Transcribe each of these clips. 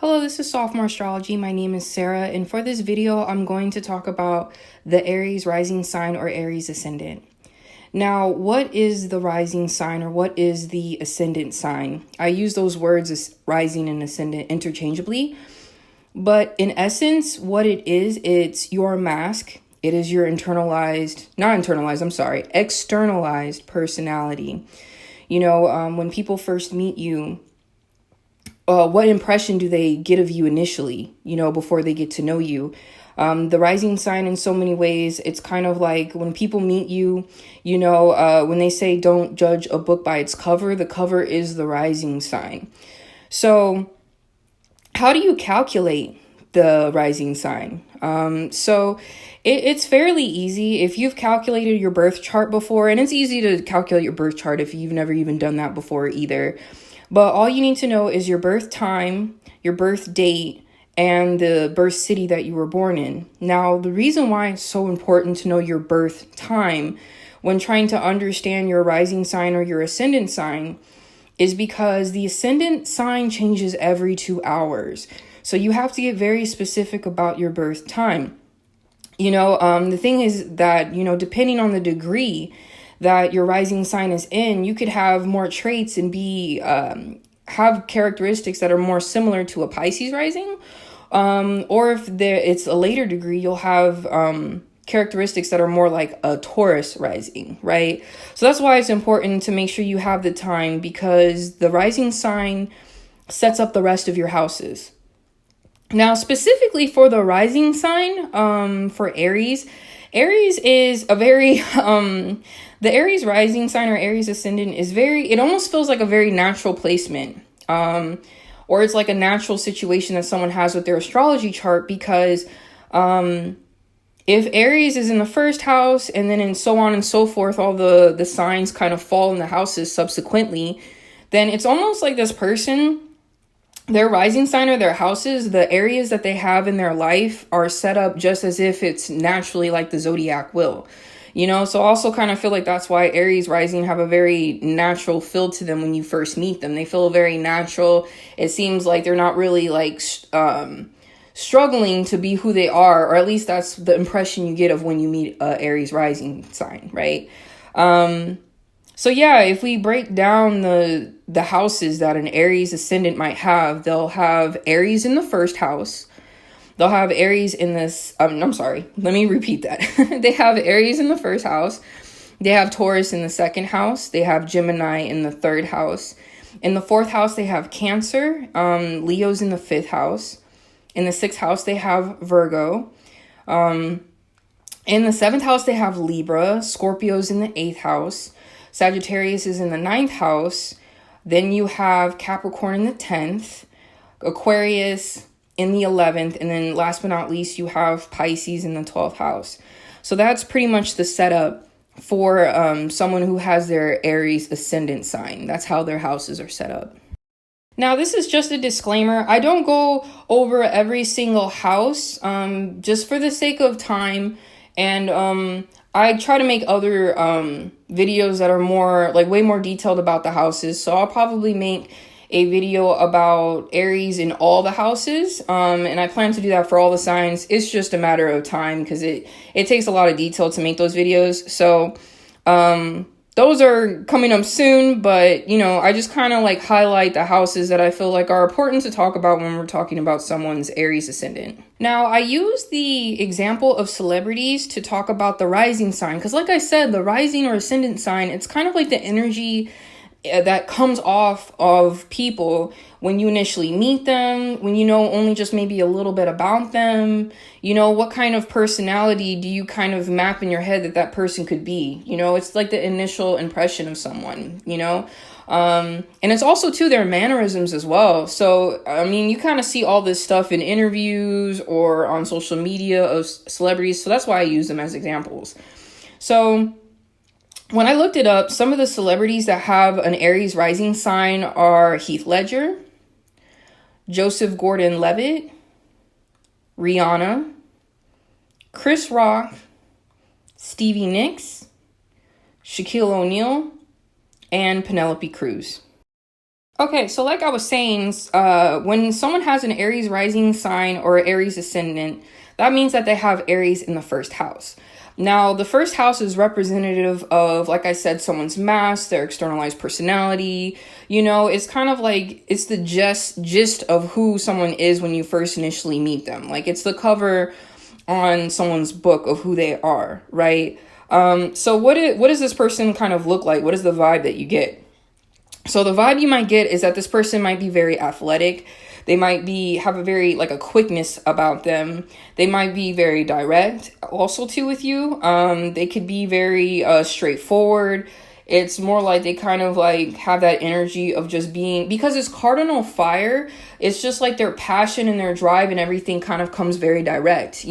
Hello, this is Sophomore Astrology. My name is Sarah, and for this video, I'm going to talk about the Aries rising sign or Aries Ascendant. Now, what is the rising sign or what is the ascendant sign? I use those words as rising and ascendant interchangeably, but in essence, what it is, it's your mask. It is your externalized personality. When people first meet you, what impression do they get of you initially, before they get to know you? The rising sign, in so many ways, it's kind of like when people meet you, when they say don't judge a book by its cover, the cover is the rising sign. So how do you calculate the rising sign? It's fairly easy. If you've calculated your birth chart before, and it's easy to calculate your birth chart if you've never even done that before either. But all you need to know is your birth time, your birth date, and the birth city that you were born in. Now, the reason why it's so important to know your birth time when trying to understand your rising sign or your ascendant sign is because the ascendant sign changes every 2 hours. So you have to get very specific about your birth time. The thing is that, depending on the degree that your rising sign is in, you could have more traits and have characteristics that are more similar to a Pisces rising. Or if it's a later degree, you'll have characteristics that are more like a Taurus rising, right? So that's why it's important to make sure you have the time, because the rising sign sets up the rest of your houses. Now, specifically for the rising sign, for Aries is a very, the Aries rising sign or Aries ascendant is it almost feels like a very natural placement. Or it's like a natural situation that someone has with their astrology chart, because, if Aries is in the first house and then so on and so forth, all the signs kind of fall in the houses subsequently, then it's almost like this person, their rising sign or their houses, the areas that they have in their life are set up just as if it's naturally like the zodiac will, so I also kind of feel like that's why Aries rising have a very natural feel to them when you first meet them. They feel very natural. It seems like they're not really like struggling to be who they are, or at least that's the impression you get of when you meet Aries rising sign, right? So yeah, if we break down the houses that an Aries ascendant might have, they'll have Aries in the first house. They'll have Aries in this, I'm sorry, let me repeat that. They have Aries in the first house. They have Taurus in the second house. They have Gemini in the third house. In the fourth house, they have Cancer. Leo's in the fifth house. In the sixth house, they have Virgo. In the seventh house, they have Libra. Scorpio's in the eighth house. Sagittarius is in the ninth house. Then you have Capricorn in the 10th. Aquarius in the 11th. And then last but not least, you have Pisces in the 12th house. So that's pretty much the setup for someone who has their Aries ascendant sign. That's how their houses are set up. Now, this is just a disclaimer. I don't go over every single house just for the sake of time. And I try to make other videos that are more, like, way more detailed about the houses. So I'll probably make a video about Aries in all the houses. And I plan to do that for all the signs. It's just a matter of time because it takes a lot of detail to make those videos. So those are coming up soon, but, I just kind of like highlight the houses that I feel like are important to talk about when we're talking about someone's Aries ascendant. Now, I use the example of celebrities to talk about the rising sign, because like I said, the rising or ascendant sign, it's kind of like the energy that comes off of people when you initially meet them, when you know only just maybe a little bit about them. What kind of personality do you kind of map in your head that person could be? It's like the initial impression of someone, and it's also too their mannerisms as well. So, you kind of see all this stuff in interviews or on social media of celebrities. So that's why I use them as examples. So when I looked it up, some of the celebrities that have an Aries rising sign are Heath Ledger, Joseph Gordon-Levitt, Rihanna, Chris Rock, Stevie Nicks, Shaquille O'Neal, and Penelope Cruz. Okay, so like I was saying, when someone has an Aries rising sign or Aries ascendant, that means that they have Aries in the first house. Now, the first house is representative of, like I said, someone's mask, their externalized personality. It's kind of like, it's the gist of who someone is when you first initially meet them. Like, it's the cover on someone's book of who they are, right? So what does this person kind of look like? What is the vibe that you get? So the vibe you might get is that this person might be very athletic. They might have a very, like, a quickness about them. They might be very direct also too with you. They could be very straightforward. It's more like they kind of like have that energy of just being, because it's cardinal fire, it's just like their passion and their drive and everything kind of comes very direct,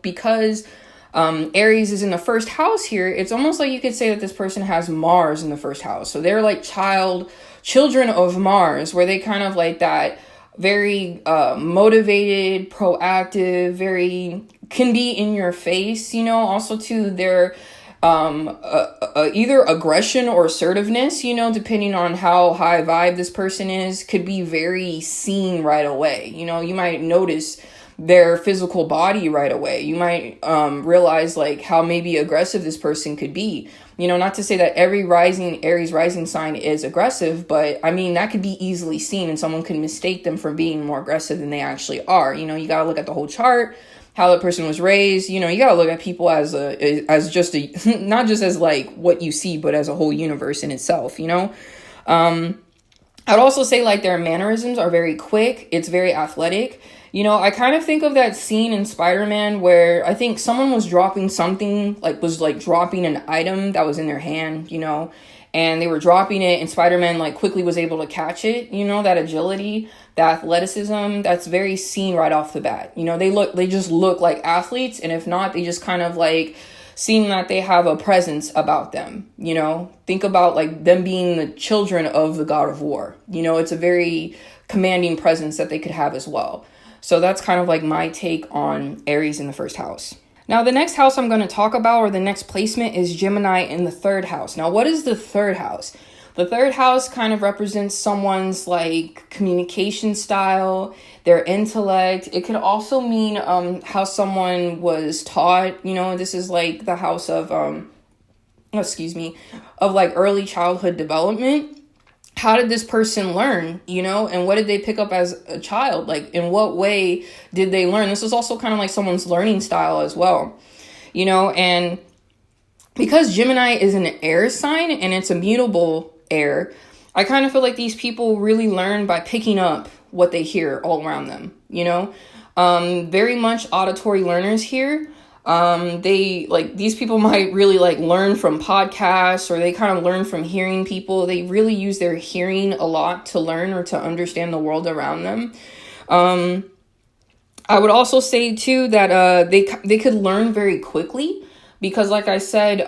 because Aries is in the first house here. It's almost like you could say that this person has Mars in the first house. So they're like children of Mars, where they kind of like that very motivated, proactive, very can be in your face, also too, they're either aggression or assertiveness, depending on how high vibe this person is, could be very seen right away. You might notice their physical body right away. You might realize like how maybe aggressive this person could be. Not to say that every Aries rising sign is aggressive, but I mean, that could be easily seen and someone can mistake them for being more aggressive than they actually are. You got to look at the whole chart, how the person was raised. You got to look at people as just not just as like what you see, but as a whole universe in itself, I'd also say like their mannerisms are very quick. It's very athletic. I kind of think of that scene in Spider-Man where I think someone was dropping something, was dropping an item that was in their hand, and they were dropping it and Spider-Man like quickly was able to catch it. That agility, the athleticism, that's very seen right off the bat. They just look like athletes, and if not, they just kind of like seem that they have a presence about them. Think about like them being the children of the god of war. It's a very commanding presence that they could have as well. So that's kind of like my take on Aries in the first house. Now, the next house I'm going to talk about, or the next placement, is Gemini in the third house. Now, what is the third house? The third house kind of represents someone's like communication style, their intellect. It could also mean how someone was taught. This is like the house of like early childhood development. How did this person learn, and what did they pick up as a child? Like, in what way did they learn? This is also kind of like someone's learning style as well, and because Gemini is an air sign and it's a mutable air, I kind of feel like these people really learn by picking up what they hear all around them, very much auditory learners here. These people might really like learn from podcasts, or they kind of learn from hearing people. They really use their hearing a lot to learn or to understand the world around them. I would also say too that they could learn very quickly because, like I said,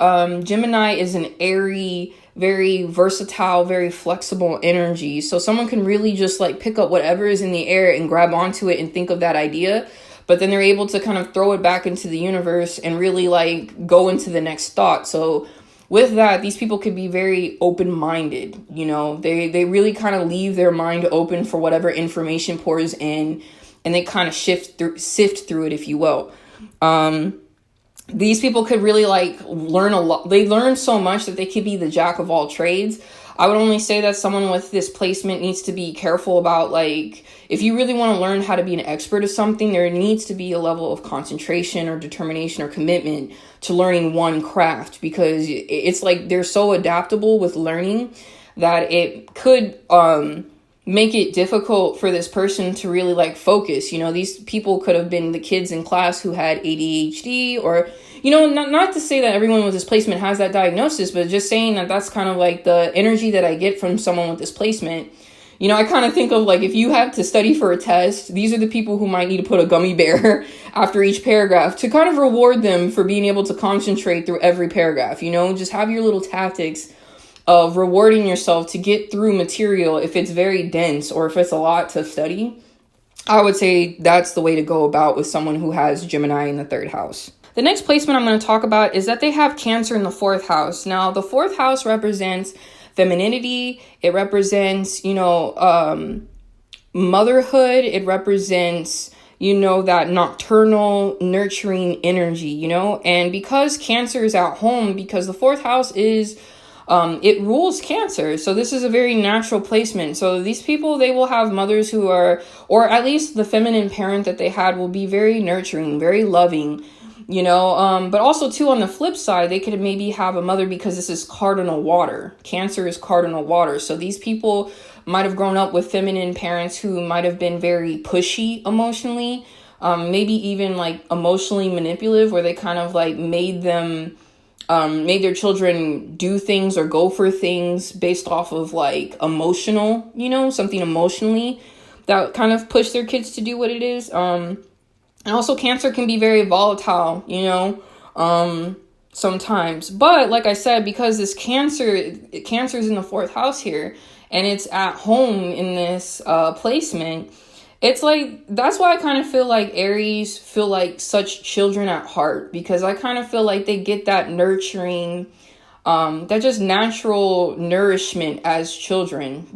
Gemini is an airy, very versatile, very flexible energy. So someone can really just like pick up whatever is in the air and grab onto it and think of that idea. But then they're able to kind of throw it back into the universe and really like go into the next thought. So with that, these people could be very open-minded. They really kind of leave their mind open for whatever information pours in, and they kind of sift through it, if you will. These people could really like learn a lot. They learn so much that they could be the jack of all trades. I would only say that someone with this placement needs to be careful about, like, if you really want to learn how to be an expert of something, there needs to be a level of concentration or determination or commitment to learning one craft, because it's like they're so adaptable with learning that it could make it difficult for this person to really like focus. These people could have been the kids in class who had ADHD, or not to say that everyone with this placement has that diagnosis, but just saying that that's kind of like the energy that I get from someone with this placement. I kind of think of like, if you have to study for a test, these are the people who might need to put a gummy bear after each paragraph to kind of reward them for being able to concentrate through every paragraph. Just have your little tactics of rewarding yourself to get through material if it's very dense or if it's a lot to study. I would say that's the way to go about with someone who has Gemini in the third house. The next placement I'm going to talk about is that they have Cancer in the fourth house. Now, the fourth house represents femininity. It represents, motherhood. It represents, that nocturnal nurturing energy, and because Cancer is at home, because the fourth house is, it rules Cancer. So this is a very natural placement. So these people, they will have mothers who are, or at least the feminine parent that they had will be very nurturing, very loving, but also too, on the flip side, they could maybe have a mother, because this is cardinal water. Cancer is cardinal water. So these people might have grown up with feminine parents who might have been very pushy emotionally, maybe even like emotionally manipulative, where they kind of like made their children do things or go for things based off of like emotional, something emotionally that kind of push their kids to do what it is. And also Cancer can be very volatile, sometimes. But like I said, because this Cancer's in the fourth house here, and it's at home in this placement, it's like, that's why I kind of feel like Aries feel like such children at heart, because I kind of feel like they get that nurturing, that just natural nourishment as children,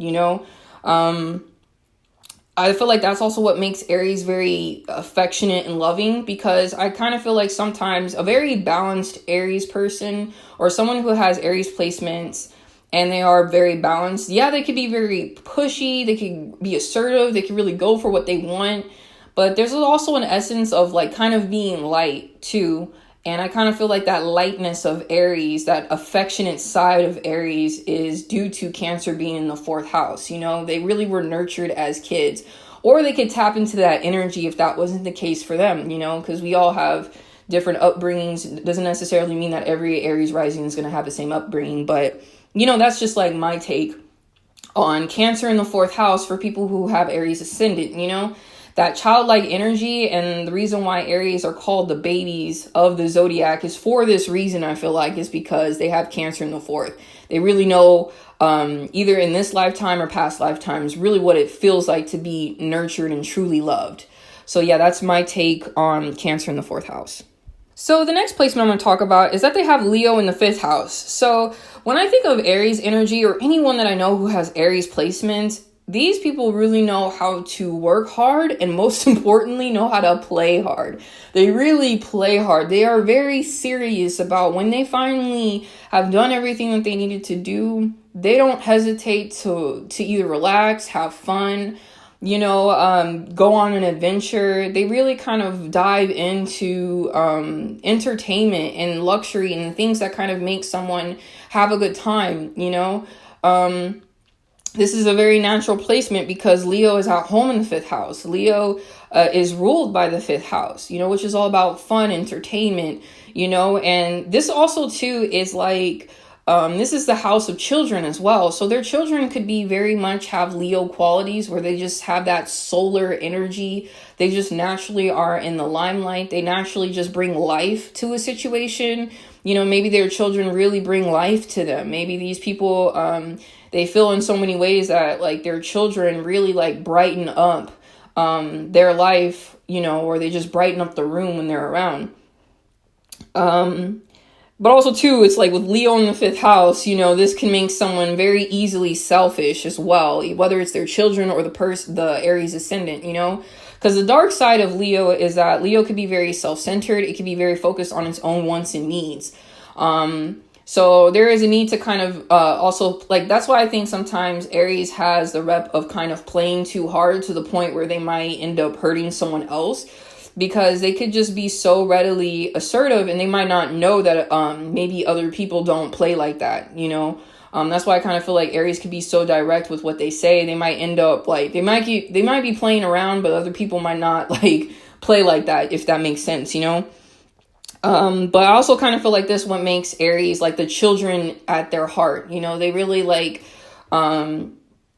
I feel like that's also what makes Aries very affectionate and loving, because I kind of feel like sometimes a very balanced Aries person, or someone who has Aries placements and they are very balanced, yeah, they could be very pushy, they could be assertive, they could really go for what they want, but there's also an essence of like kind of being light too. And I kind of feel like that lightness of Aries, that affectionate side of Aries, is due to Cancer being in the fourth house. They really were nurtured as kids, or they could tap into that energy if that wasn't the case for them, because we all have different upbringings. It doesn't necessarily mean that every Aries rising is going to have the same upbringing, but that's just like my take on Cancer in the fourth house for people who have Aries Ascendant, that childlike energy. And the reason why Aries are called the babies of the zodiac is for this reason, I feel like, is because they have Cancer in the fourth. They really know, either in this lifetime or past lifetimes, really what it feels like to be nurtured and truly loved. So yeah, that's my take on Cancer in the fourth house. So the next placement I'm going to talk about is that they have Leo in the fifth house. So when I think of Aries energy, or anyone that I know who has Aries placements, these people really know how to work hard, and most importantly, know how to play hard. They really play hard. They are very serious about when they finally have done everything that they needed to do. They don't hesitate to either relax, have fun, go on an adventure. They really kind of dive into entertainment and luxury and things that kind of make someone have a good time, This is a very natural placement because Leo is at home in the fifth house. Leo is ruled by the fifth house, which is all about fun, entertainment, and this also too is like, this is the house of children as well. So their children could be very much have Leo qualities, where they just have that solar energy. They just naturally are in the limelight. They naturally just bring life to a situation. Maybe their children really bring life to them. Maybe these people, they feel in so many ways that like their children really like brighten up their life, or they just brighten up the room when they're around. But also too, it's like with Leo in the fifth house, this can make someone very easily selfish as well, whether it's their children or the Aries Ascendant, because the dark side of Leo is that Leo could be very self-centered. It could be very focused on its own wants and needs. So there is a need to kind of also, like, that's why I think sometimes Aries has the rep of kind of playing too hard to the point where they might end up hurting someone else, because they could just be so readily assertive and they might not know that maybe other people don't play like that, That's why I kind of feel like Aries could be so direct with what they say. They might end up like, they might be playing around, but other people might not like play like that, if that makes sense, But I also kind of feel like this what makes Aries like the children at their heart. They really like,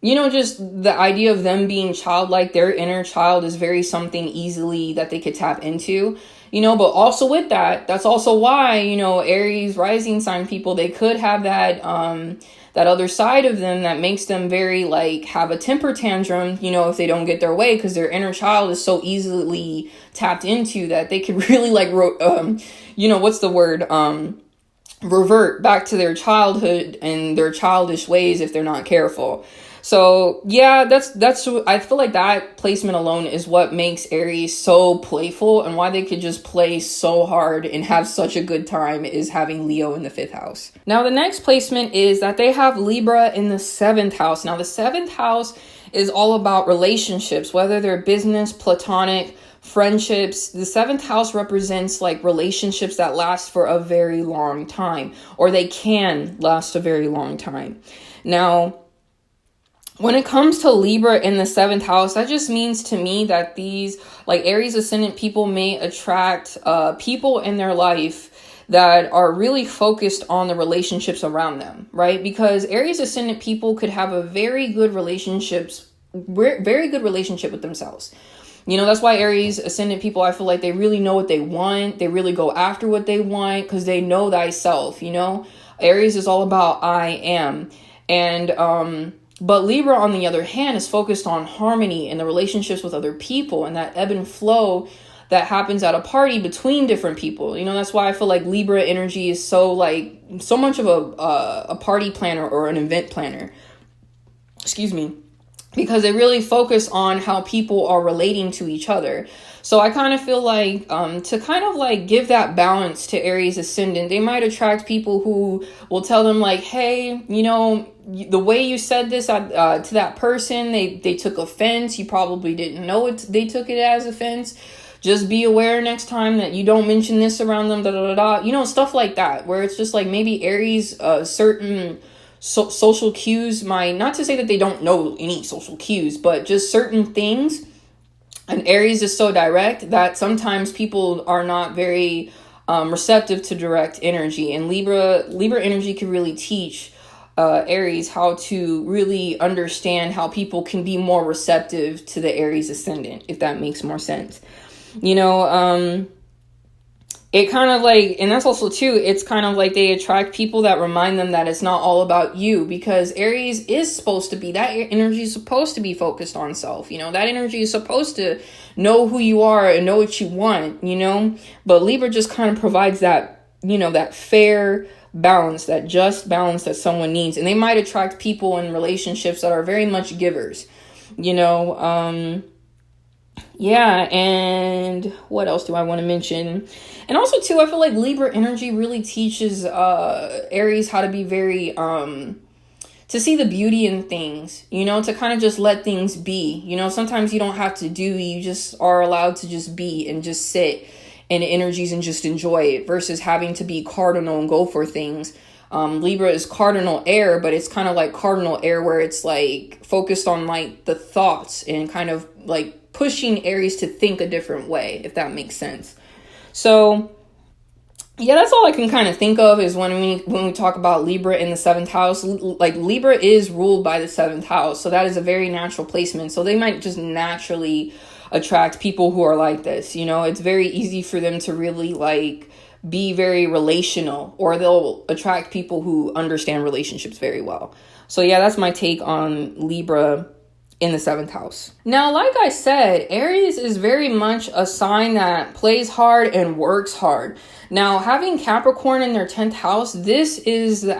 just the idea of them being childlike, their inner child is very something easily that they could tap into, but also with that, that's also why, Aries rising sign people, they could have that, that other side of them that makes them very like have a temper tantrum, if they don't get their way, because their inner child is so easily tapped into that they could really like, what's the word? revert back to their childhood and their childish ways if they're not careful. So yeah, that's I feel like that placement alone is what makes Aries so playful, and why they could just play so hard and have such a good time is having Leo in the 5th house. Now the next placement is that they have Libra in the 7th house. Now the 7th house is all about relationships, whether they're business, platonic, friendships. The 7th house represents like relationships that last for a very long time, or they can last a very long time. Now, when it comes to Libra in the 7th house, that just means to me that these like Aries Ascendant people may attract people in their life that are really focused on the relationships around them, right? Because Aries Ascendant people could have a very good relationship with themselves. You know, that's why Aries Ascendant people, I feel like they really know what they want. They really go after what they want because they know thyself, you know? Aries is all about I am. And, but Libra, on the other hand, is focused on harmony and the relationships with other people and that ebb and flow that happens at a party between different people. You know, that's why I feel like Libra energy is so much of a party planner or an event planner. Excuse me. Because they really focus on how people are relating to each other. So I kind of feel like to kind of like give that balance to Aries Ascendant, they might attract people who will tell them like, hey, you know, the way you said this to that person, they took offense. You probably didn't know it. They took it as offense. Just be aware next time that you don't mention this around them, You know, stuff like that, where it's just like maybe Aries, certain social cues might, not to say that they don't know any social cues, but just certain things. And Aries is so direct that sometimes people are not very receptive to direct energy. And Libra energy can really teach Aries how to really understand how people can be more receptive to the Aries Ascendant, if that makes more sense. You know, it kind of like, and that's also too, it's kind of like they attract people that remind them that it's not all about you, because Aries is supposed to be, that energy is supposed to be focused on self. You know, that energy is supposed to know who you are and know what you want, you know, but Libra just kind of provides that, you know, that fair balance, that just balance that someone needs. And they might attract people in relationships that are very much givers, you know. Yeah, and what else do I want to mention? And also too, I feel like Libra energy really teaches Aries how to be very to see the beauty in things, you know, to kind of just let things be. You know, sometimes you don't have to do, you just are allowed to just be and just sit in energies and just enjoy it, versus having to be cardinal and go for things. Libra is cardinal air, but it's kind of like cardinal air where it's like focused on like the thoughts and kind of like pushing Aries to think a different way, if that makes sense. So yeah, that's all I can kind of think of is when we talk about Libra in the 7th house. Like Libra is ruled by the 7th house, so that is a very natural placement. So they might just naturally attract people who are like this. You know, it's very easy for them to really like be very relational, or they'll attract people who understand relationships very well. So yeah, that's my take on Libra in the 7th house. Now, like I said, Aries is very much a sign that plays hard and works hard. Now, having Capricorn in their 10th house, this is the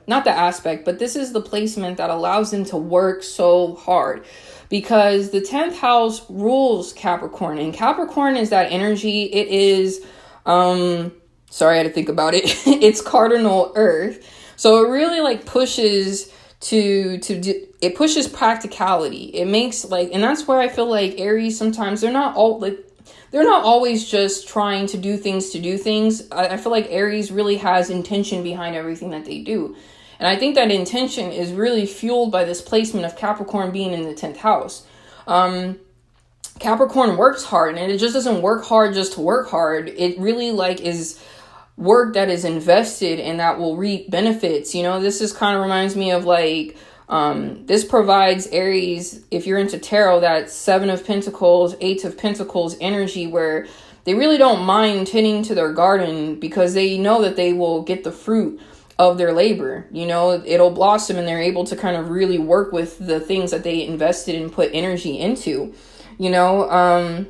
not the aspect, but this is the placement that allows them to work so hard, because the 10th house rules Capricorn, and Capricorn is that energy. It is sorry, I had to think about it. It's cardinal earth. So it really like pushes it pushes practicality. It makes like, and that's where I feel like Aries sometimes they're not always just trying to do things. I feel like Aries really has intention behind everything that they do. And I think that intention is really fueled by this placement of Capricorn being in the 10th house. Capricorn works hard, and it just doesn't work hard just to work hard. It really like is work that is invested and that will reap benefits. You know, this is kind of reminds me of like, this provides Aries, if you're into tarot, that 7 of Pentacles, 8 of Pentacles energy, where they really don't mind tending to their garden because they know that they will get the fruit of their labor. You know, it'll blossom and they're able to kind of really work with the things that they invested and put energy into, you know.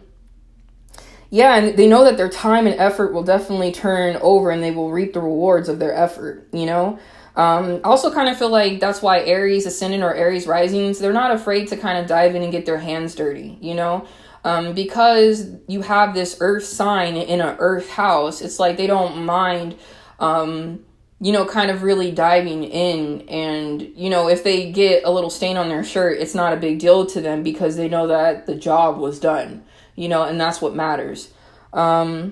Yeah, and they know that their time and effort will definitely turn over and they will reap the rewards of their effort, you know? I also kind of feel like that's why Aries Ascendant or Aries Risings, they're not afraid to kind of dive in and get their hands dirty, you know? Because you have this earth sign in an earth house, it's like they don't mind, you know, kind of really diving in. And, you know, if they get a little stain on their shirt, it's not a big deal to them because they know that the job was done, you know, and that's what matters. Yeah,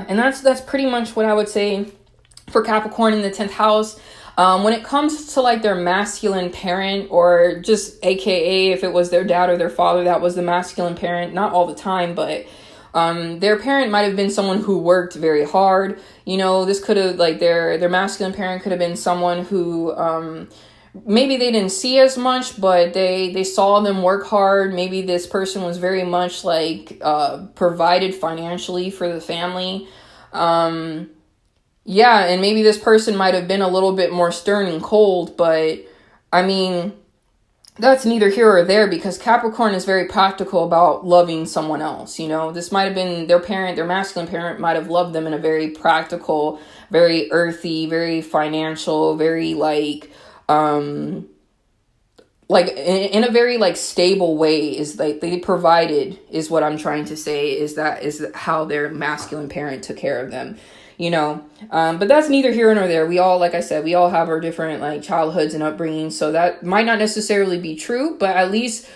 and that's pretty much what I would say for Capricorn in the 10th house. When it comes to like their masculine parent, or just AKA if it was their dad or their father that was the masculine parent, not all the time, but their parent might have been someone who worked very hard. You know, this could have, like, their masculine parent could have been someone who maybe they didn't see as much, but they saw them work hard. Maybe this person was very much like provided financially for the family. Yeah, and maybe this person might have been a little bit more stern and cold, but I mean, that's neither here or there, because Capricorn is very practical about loving someone else. You know, this might have been their parent, their masculine parent might have loved them in a very practical, very earthy, very financial, very like in a very like stable way. Is like they provided, is what I'm trying to say, is how their masculine parent took care of them. You know, but that's neither here nor there. We all, like I said, we all have our different like childhoods and upbringings. So that might not necessarily be true, but at least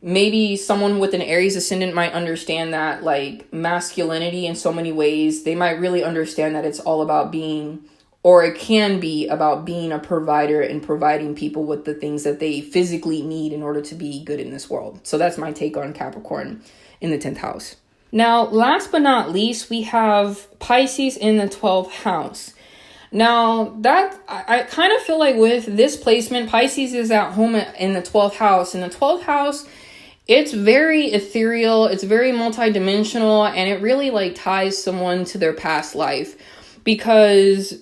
maybe someone with an Aries ascendant might understand that like masculinity in so many ways. They might really understand that it's all about being, or it can be about being a provider and providing people with the things that they physically need in order to be good in this world. So that's my take on Capricorn in the 10th house. Now, last but not least, we have Pisces in the 12th house. Now, that I kind of feel like with this placement, Pisces is at home in the 12th house. In the 12th house, it's very ethereal, it's very multidimensional, and it really like ties someone to their past life, because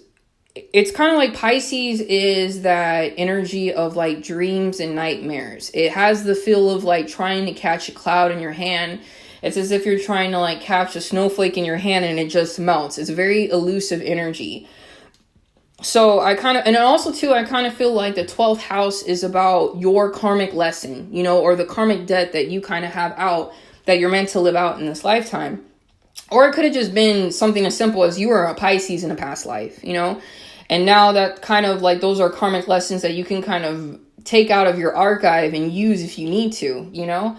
it's kind of like Pisces is that energy of like dreams and nightmares. It has the feel of like trying to catch a cloud in your hand. It's as if you're trying to like catch a snowflake in your hand and it just melts. It's a very elusive energy. So I kind of feel like the 12th house is about your karmic lesson, you know, or the karmic debt that you kind of have out that you're meant to live out in this lifetime. Or it could have just been something as simple as you were a Pisces in a past life, you know, and now that kind of like those are karmic lessons that you can kind of take out of your archive and use if you need to, you know.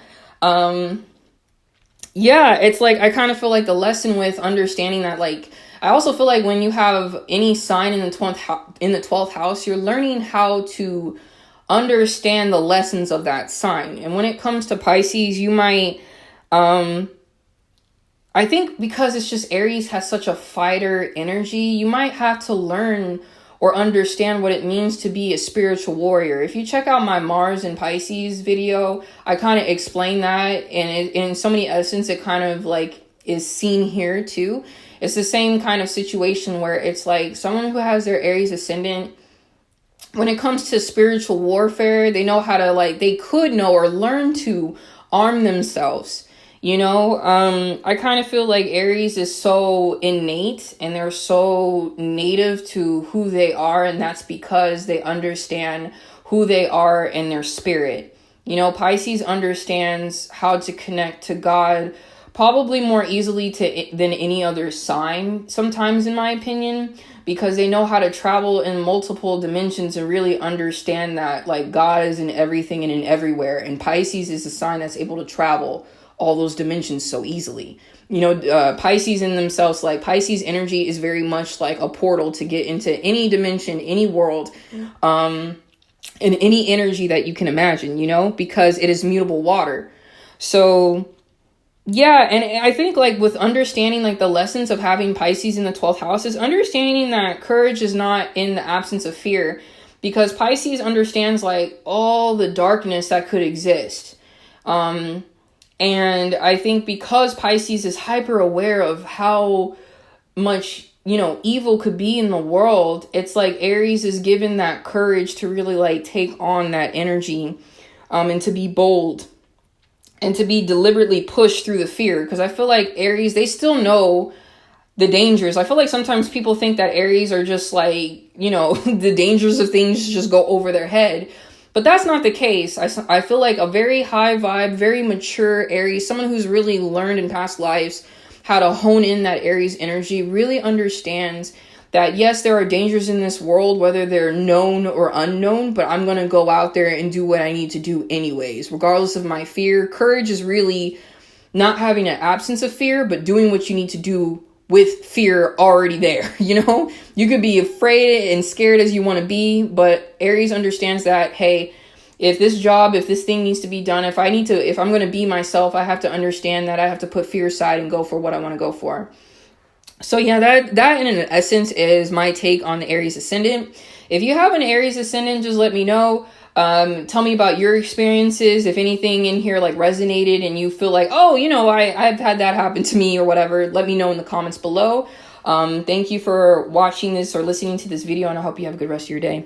Yeah, it's like, I kind of feel like the lesson with understanding that, like, I also feel like when you have any sign in the 12th house, you're learning how to understand the lessons of that sign. And when it comes to Pisces, you might, I think because it's just Aries has such a fighter energy, you might have to learn or understand what it means to be a spiritual warrior. If you check out my Mars and Pisces video, I kind of explain that, and in so many essence, it kind of like is seen here too. It's the same kind of situation where it's like someone who has their Aries ascendant, when it comes to spiritual warfare, they know how to like, they could know or learn to arm themselves. You know, I kind of feel like Aries is so innate and they're so native to who they are. And that's because they understand who they are in their spirit. You know, Pisces understands how to connect to God probably more easily than any other sign, sometimes in my opinion, because they know how to travel in multiple dimensions and really understand that like God is in everything and in everywhere. And Pisces is a sign that's able to travel all those dimensions so easily. You know, Pisces in themselves, like Pisces energy is very much like a portal to get into any dimension, any world, and any energy that you can imagine, you know, because it is mutable water. So yeah, and I think like with understanding like the lessons of having Pisces in the 12th house is understanding that courage is not in the absence of fear, because Pisces understands like all the darkness that could exist. And I think because Pisces is hyper aware of how much, you know, evil could be in the world, it's like Aries is given that courage to really like take on that energy, and to be bold and to be deliberately pushed through the fear. Because I feel like Aries, they still know the dangers. I feel like sometimes people think that Aries are just like, you know, the dangers of things just go over their head. But that's not the case. I feel like a very high vibe, very mature Aries, someone who's really learned in past lives how to hone in that Aries energy, really understands that yes, there are dangers in this world, whether they're known or unknown, but I'm going to go out there and do what I need to do anyways, regardless of my fear. Courage is really not having an absence of fear, but doing what you need to do with fear already there. You know, you could be afraid and scared as you want to be, but Aries understands that, hey, if this thing needs to be done, if I'm going to be myself, I have to understand that I have to put fear aside and go for what I want to go for. So yeah, that in an essence is my take on the Aries Ascendant. If you have an Aries Ascendant, just let me know. Tell me about your experiences. If anything in here like resonated and you feel like, oh, you know, I've had that happen to me or whatever, let me know in the comments below. Thank you for watching this or listening to this video, and I hope you have a good rest of your day.